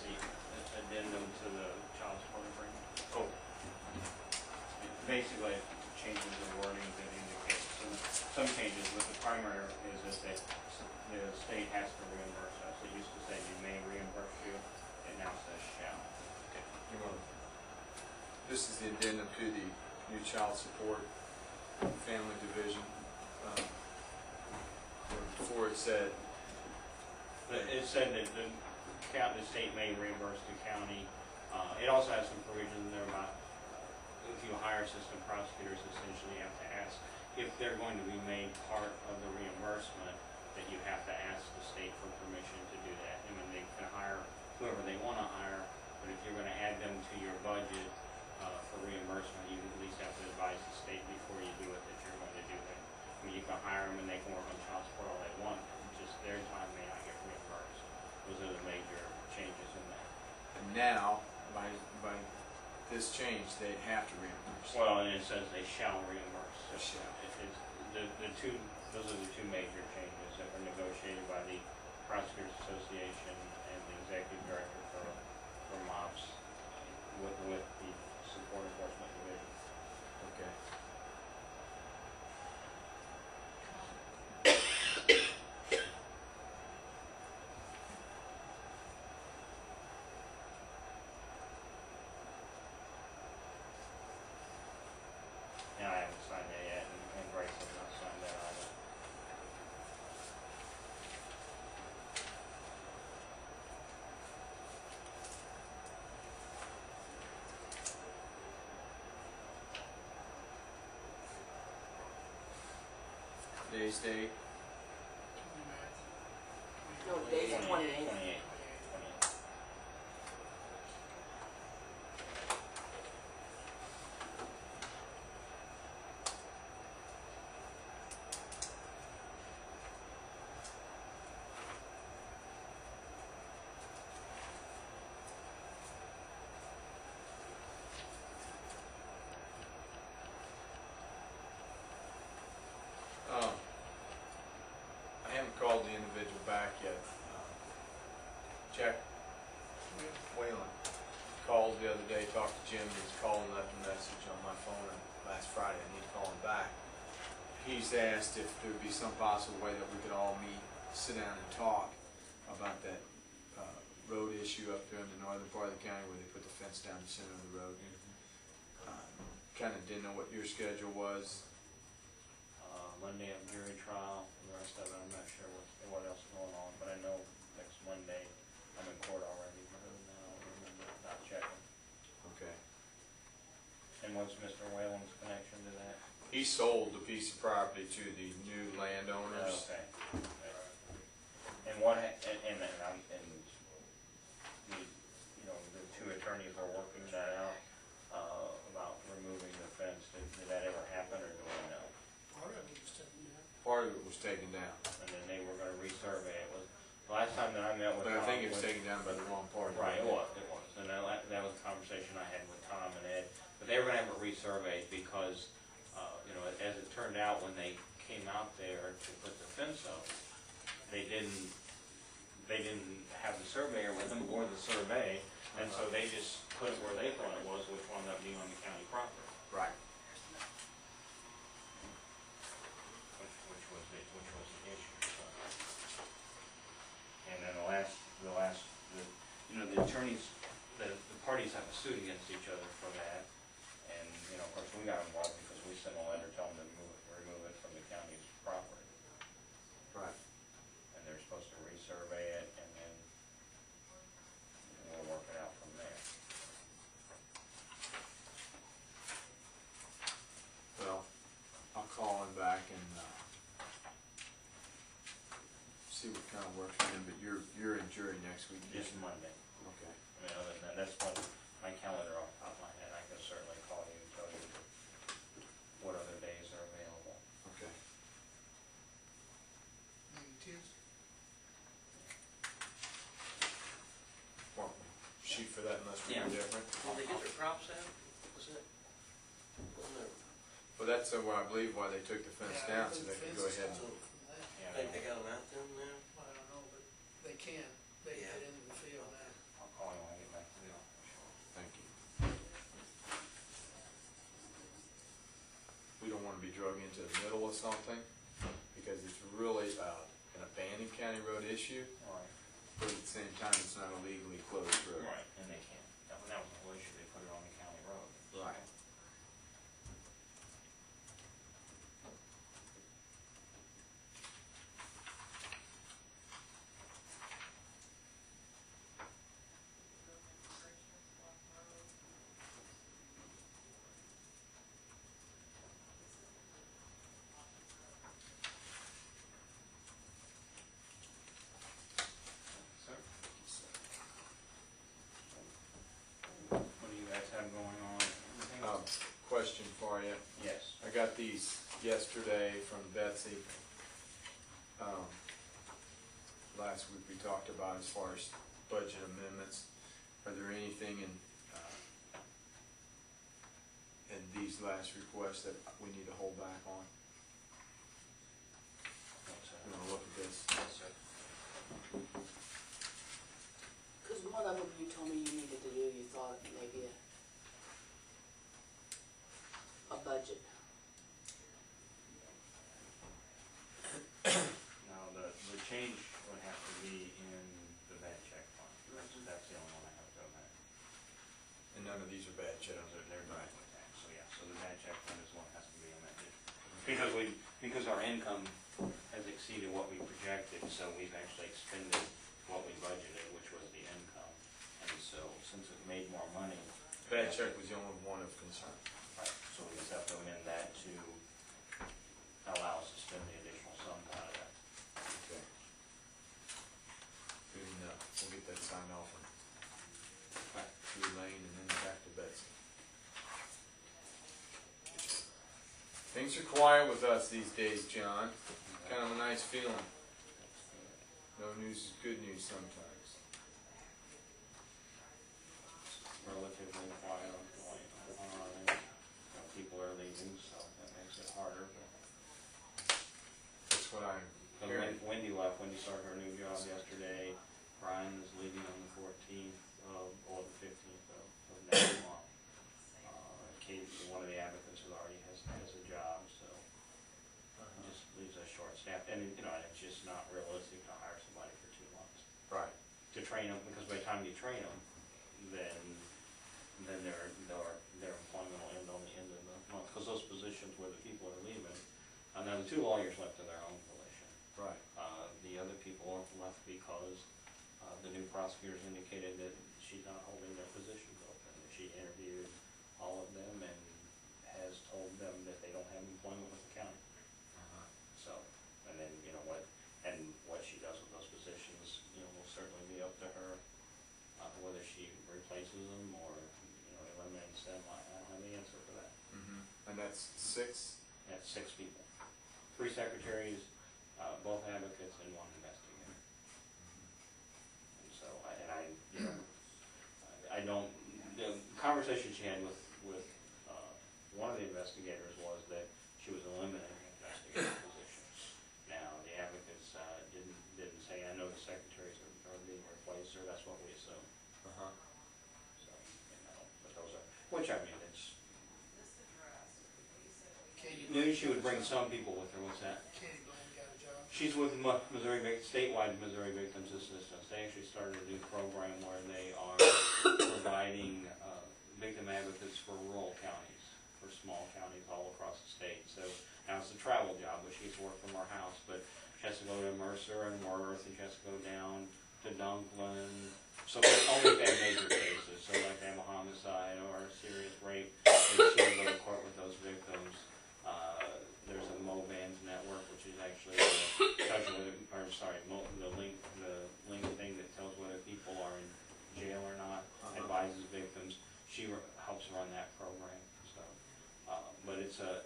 the addendum to the child support agreement. Oh. Basically, it changes the wording that indicates some changes, but the primary is that the state has to reimburse us. It used to say you may reimburse you, it now says shall. Okay. This is the addendum to the new child support family division. Before it said. It said that the state may reimburse the county. It also has some provisions in there about if you hire assistant prosecutors, essentially you have to ask if they're going to be made part of the reimbursement, that you have to ask the state for permission to do that. I mean, they can hire whoever they want to hire, but if you're going to add them to your budget for reimbursement, you at least have to advise the state before you do it that you're going to do that. I mean, you can hire them and they can work on child support all they want, just their time may not get reimbursed. Those are the major changes in that. And now, by this change, they have to reimburse. Well, and it says they shall reimburse. So shall. Those are the two major changes that were negotiated by the Prosecutors Association and the Executive Director for MOPS with the Support Enforcement Division. Okay. And I haven't signed that yet, and Bryce has not signed that either. Today's date. No, today's 28th. 28. I haven't called the individual back yet. Jack Whalen called the other day, talked to Jim, he's called and left a message on my phone last Friday. I need to call him back. He's asked if there would be some possible way that we could all meet, sit down and talk about that road issue up there in the northern part of the county where they put the fence down the center of the road. Kind of didn't know what your schedule was. Monday I have jury trial, and the rest of it I'm not sure what else is going on, but I know next Monday I'm in court already, but other than that I don't remember not checking. Okay. And what's Mr. Whalen's connection to that? He sold the piece of property to the new landowners. Okay. And what, and the two attorneys are working that out, about removing the fence. Did that ever happen, or do I know? Part of it was taken down. And then they were gonna resurvey it. The last time that I met with But I Tom think it was taken down by the wrong party. Right, it was. And that was a conversation I had with Tom and Ed. But they were gonna have it resurveyed because, as it turned out, when they came out there to put the fence up, they didn't have the surveyor with them or the survey, and so they just put it where they thought it was, which wound up being on the county property. Right. Which was the issue. So. And then the attorneys, the parties have a suit against each other for that, and of course we got involved because we sent a letter telling them to remove it from the county's property. Right. And they're supposed to resurvey it, and then we'll work it out from there. Well, I'll call him back and see what kind of works for him. But you're in jury next week. Just Monday. Okay. I mean, other than that, that's when my calendar off the top of my head. I can certainly call you and tell you what other days are available. Okay. Maybe Tuesday. Well, shoot for that unless we're Yeah. different. Will they get their crops out? Was it? Well, that's I believe why they took the fence down, so they could go ahead and. Yeah, Think they got them out then now? I don't know, but they can. They get into the field now. I'll call him wanna be drug into the middle of something, because it's really, an abandoned county road issue, Right. but at the same time, it's not a legally closed road. Right, and they can't, that was the whole issue, they put it on the county road. Right. Sir? What do you guys have going on? Anything else? Question for you. Yes. I got these yesterday from Betsy. Last week we talked about as far as budget amendments. Are there anything in these last requests that we need to hold back on? You wanna look at this? Because one of them you told me you needed to do, you thought maybe a budget. Now, the change would have to be in the bad check fund. That's the only one I have to amend. And none of these are bad checks. They're not like that. So, yeah, so the bad check fund is what has to be amended. Because our income has exceeded what we projected, so we've actually expended what we budgeted, which was the income. And so, since it made more money. Bad check was the only one of concern. Right, so we just have to amend that to allow us to spend the additional sum out of that. Okay. Good enough. We'll get that signed off and back to Elaine and then back to Betsy. Things are quiet with us these days, John. Kind of a nice feeling. No news is good news sometimes. Relatively quiet on our end. People are leaving, so that makes it harder. That's what I'm But hearing. Wendy left. Wendy started her new job yesterday. Brian is leaving on the 14th or the 15th of next month. Kate, one of the advocates, who already has a job, so it just leaves us short-staffed. And it's just not realistic to hire somebody for 2 months Right. to train them, because by the time you train them, then their employment will end on the end of the month, because those positions where the people are leaving, now the 2 lawyers left to their own volition. Right. The other people are left because the new prosecutors indicated that she's not holding their positions open. She interviewed all of them and has told them that they don't have employment with the county. So, and then, what she does with those positions, will certainly be up to her, whether she replaces them or, eliminates them. I don't have the answer for that. And that's 6? That's 6 people. 3 secretaries, both advocates, and 1 investigator. And so, I don't, the conversation she had with one of the investigators was that she was eliminating investigator positions. Now, the advocates didn't say. I know the secretaries are being replaced, or that's what we assume. So, but those are, which it's. Katie Knew she would bring some people with her. What's that? Katie Blaine got a job. She's with statewide Missouri Victims Assistance. They actually started a new program where they are providing victim advocates for rural counties, for small counties all across the state. So now it's a travel job, but she has to work from her house. But she has to go to Mercer and Worth, and she has to go down to Dunklin. So only if they have major cases, so like they have a homicide or a serious rape, and she will go to court with those victims. There's a MoVans network, which is actually the link thing that tells whether people are in jail or not, advises victims. She helps run that program. So, but it's a